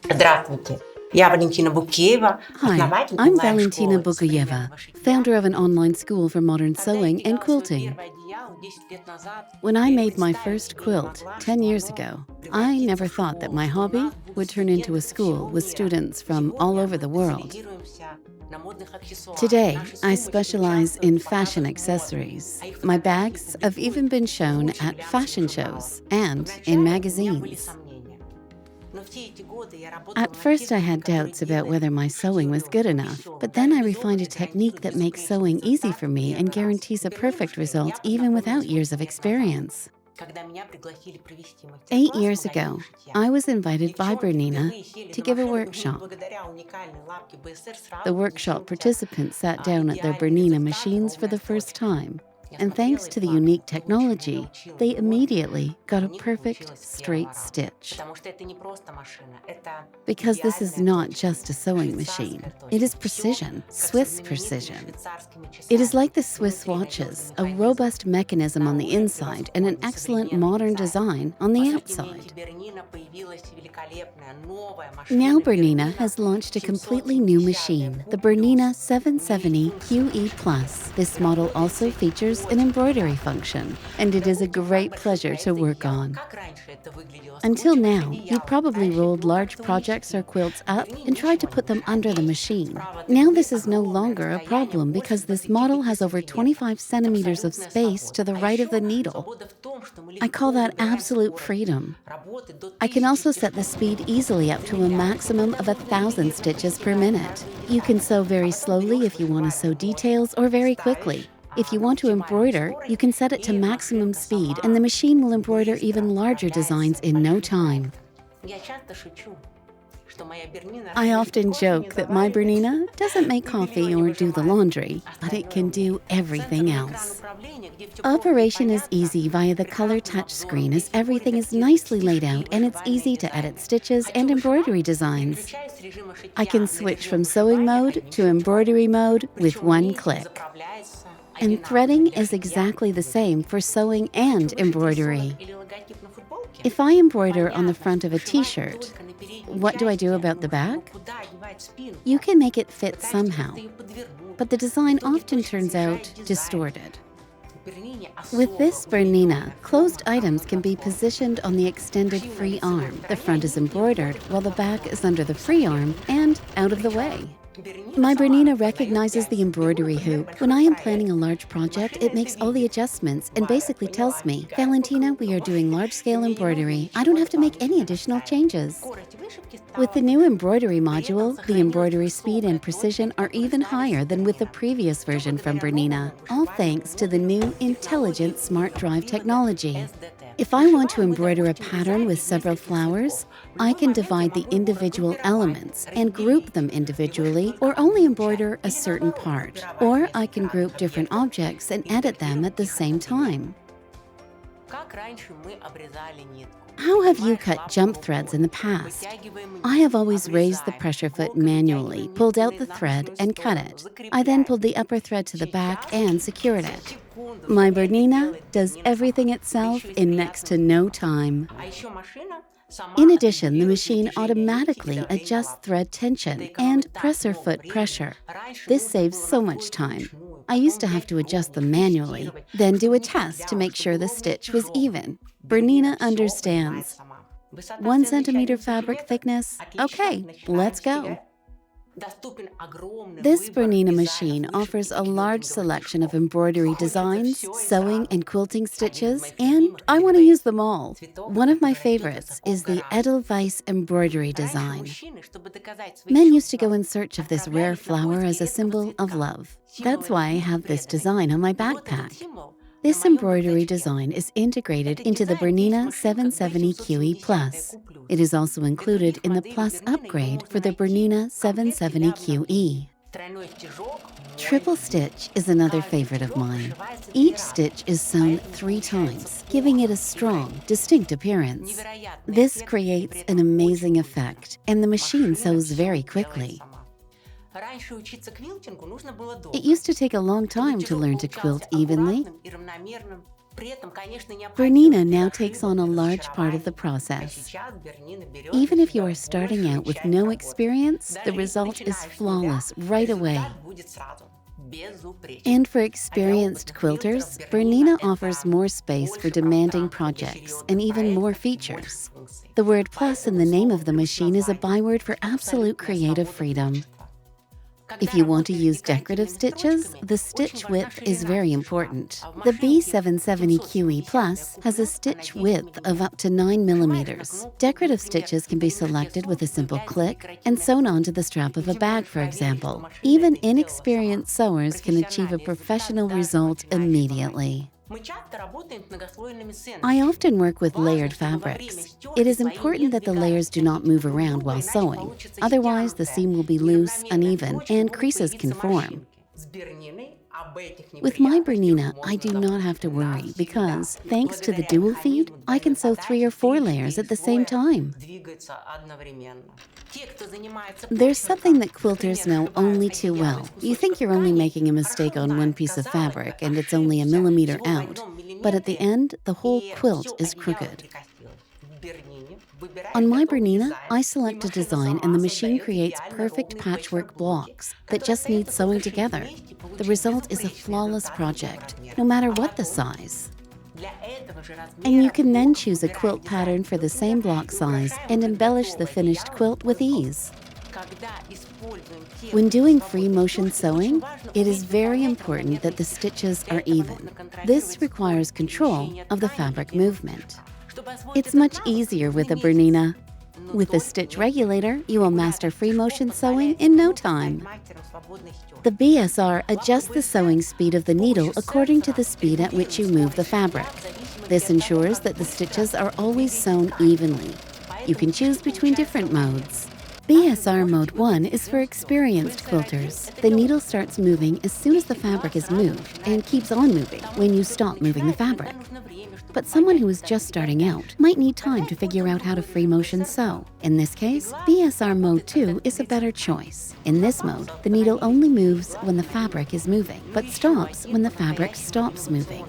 Здравствуйте, я Валентина Букеева, Hi, I'm Valentina Bukeeva, founder of an online school for modern sewing and quilting. When I made my first quilt 10 years ago, I never thought that my hobby would turn into a school with students from all over the world. Today, I specialize in fashion accessories. My bags have even been shown at fashion shows and in magazines. At first, I had doubts about whether my sewing was good enough, but then I refined a technique that makes sewing easy for me and guarantees a perfect result even without years of experience. 8 years ago, I was invited by Bernina to give a workshop. The workshop participants sat down at their Bernina machines for the first time. And thanks to the unique technology, they immediately got a perfect straight stitch. Because this is not just a sewing machine, it is precision, Swiss precision. It is like the Swiss watches, a robust mechanism on the inside and an excellent modern design on the outside. Now Bernina has launched a completely new machine, the Bernina 770 QE Plus. This model also features an embroidery function, and it is a great pleasure to work on. Until now, you probably rolled large projects or quilts up and tried to put them under the machine. Now this is no longer a problem because this model has over 25 centimeters of space to the right of the needle. I call that absolute freedom. I can also set the speed easily up to a maximum of 1,000 stitches per minute. You can sew very slowly if you want to sew details or very quickly. If you want to embroider, you can set it to maximum speed and the machine will embroider even larger designs in no time. I often joke that my Bernina doesn't make coffee or do the laundry, but it can do everything else. Operation is easy via the color touch screen as everything is nicely laid out and it's easy to edit stitches and embroidery designs. I can switch from sewing mode to embroidery mode with one click. And threading is exactly the same for sewing and embroidery. If I embroider on the front of a t-shirt, what do I do about the back? You can make it fit somehow, but the design often turns out distorted. With this Bernina, closed items can be positioned on the extended free arm. The front is embroidered while the back is under the free arm and out of the way. My Bernina recognizes the embroidery hoop. When I am planning a large project, it makes all the adjustments and basically tells me, Valentina, we are doing large-scale embroidery. I don't have to make any additional changes. With the new embroidery module, the embroidery speed and precision are even higher than with the previous version from Bernina, all thanks to the new intelligent smart drive technology. If I want to embroider a pattern with several flowers, I can divide the individual elements and group them individually or only embroider a certain part. Or I can group different objects and edit them at the same time. How have you cut jump threads in the past? I have always raised the pressure foot manually, pulled out the thread, and cut it. I then pulled the upper thread to the back and secured it. My Bernina does everything itself in next to no time. In addition, the machine automatically adjusts thread tension and presser foot pressure. This saves so much time. I used to have to adjust them manually, then do a test to make sure the stitch was even. Bernina understands. 1 centimeter fabric thickness? Okay, let's go. This Bernina machine offers a large selection of embroidery designs, sewing and quilting stitches, and I want to use them all. One of my favorites is the Edelweiss embroidery design. Men used to go in search of this rare flower as a symbol of love. That's why I have this design on my backpack. This embroidery design is integrated into the Bernina 770 QE Plus. It is also included in the Plus upgrade for the Bernina 770 QE. Triple stitch is another favorite of mine. Each stitch is sewn 3 times, giving it a strong, distinct appearance. This creates an amazing effect, and the machine sews very quickly. It used to take a long time to learn to quilt evenly. Bernina now takes on a large part of the process. Even if you are starting out with no experience, the result is flawless right away. And for experienced quilters, Bernina offers more space for demanding projects and even more features. The word plus in the name of the machine is a byword for absolute creative freedom. If you want to use decorative stitches, the stitch width is very important. The B770 QE Plus has a stitch width of up to 9 millimeters. Decorative stitches can be selected with a simple click and sewn onto the strap of a bag, for example. Even inexperienced sewers can achieve a professional result immediately. I often work with layered fabrics. It is important that the layers do not move around while sewing. Otherwise, the seam will be loose, uneven, and creases can form. With my Bernina, I do not have to worry because, thanks to the dual feed, I can sew 3 or 4 layers at the same time. There's something that quilters know only too well. You think you're only making a mistake on one piece of fabric and it's only a millimeter out, but at the end, the whole quilt is crooked. On my Bernina, I select a design and the machine creates perfect patchwork blocks that just need sewing together. The result is a flawless project, no matter what the size. And you can then choose a quilt pattern for the same block size and embellish the finished quilt with ease. When doing free motion sewing, it is very important that the stitches are even. This requires control of the fabric movement. It's much easier with a Bernina. With the stitch regulator, you will master free motion sewing in no time. The BSR adjusts the sewing speed of the needle according to the speed at which you move the fabric. This ensures that the stitches are always sewn evenly. You can choose between different modes. BSR Mode 1 is for experienced quilters. The needle starts moving as soon as the fabric is moved and keeps on moving when you stop moving the fabric. But someone who is just starting out might need time to figure out how to free motion sew. In this case, BSR Mode 2 is a better choice. In this mode, the needle only moves when the fabric is moving, but stops when the fabric stops moving.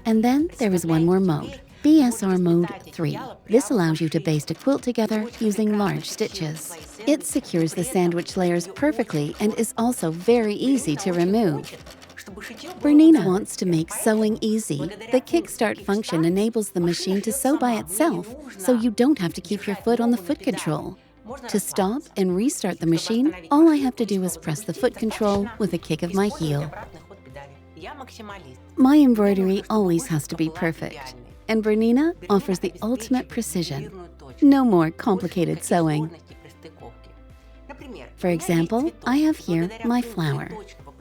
And then there is one more mode, BSR Mode 3. This allows you to baste a quilt together using large stitches. It secures the sandwich layers perfectly and is also very easy to remove. Bernina wants to make sewing easy. The kickstart function enables the machine to sew by itself, so you don't have to keep your foot on the foot control. To stop and restart the machine, all I have to do is press the foot control with a kick of my heel. My embroidery always has to be perfect, and Bernina offers the ultimate precision. No more complicated sewing. For example, I have here my flower.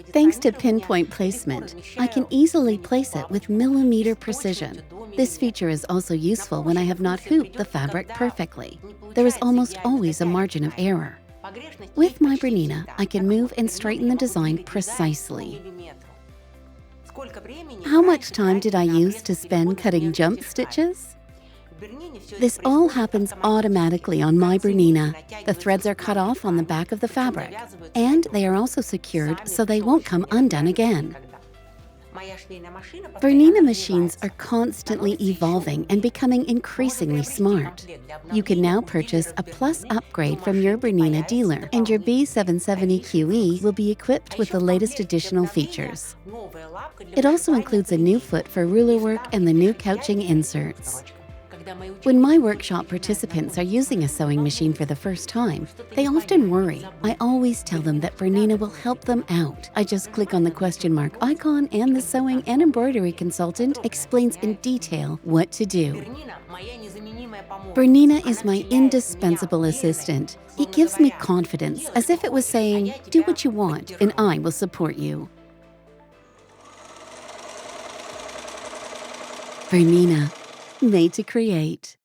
Thanks to pinpoint placement, I can easily place it with millimeter precision. This feature is also useful when I have not hooped the fabric perfectly. There is almost always a margin of error. With my Bernina, I can move and straighten the design precisely. How much time did I use to spend cutting jump stitches? This all happens automatically on my Bernina. The threads are cut off on the back of the fabric, and they are also secured so they won't come undone again. Bernina machines are constantly evolving and becoming increasingly smart. You can now purchase a Plus upgrade from your Bernina dealer, and your B770 QE will be equipped with the latest additional features. It also includes a new foot for ruler work and the new couching inserts. When my workshop participants are using a sewing machine for the first time, they often worry. I always tell them that Bernina will help them out. I just click on the question mark icon and the sewing and embroidery consultant explains in detail what to do. Bernina is my indispensable assistant. It gives me confidence, as if it was saying, do what you want and I will support you. Bernina. Made to create.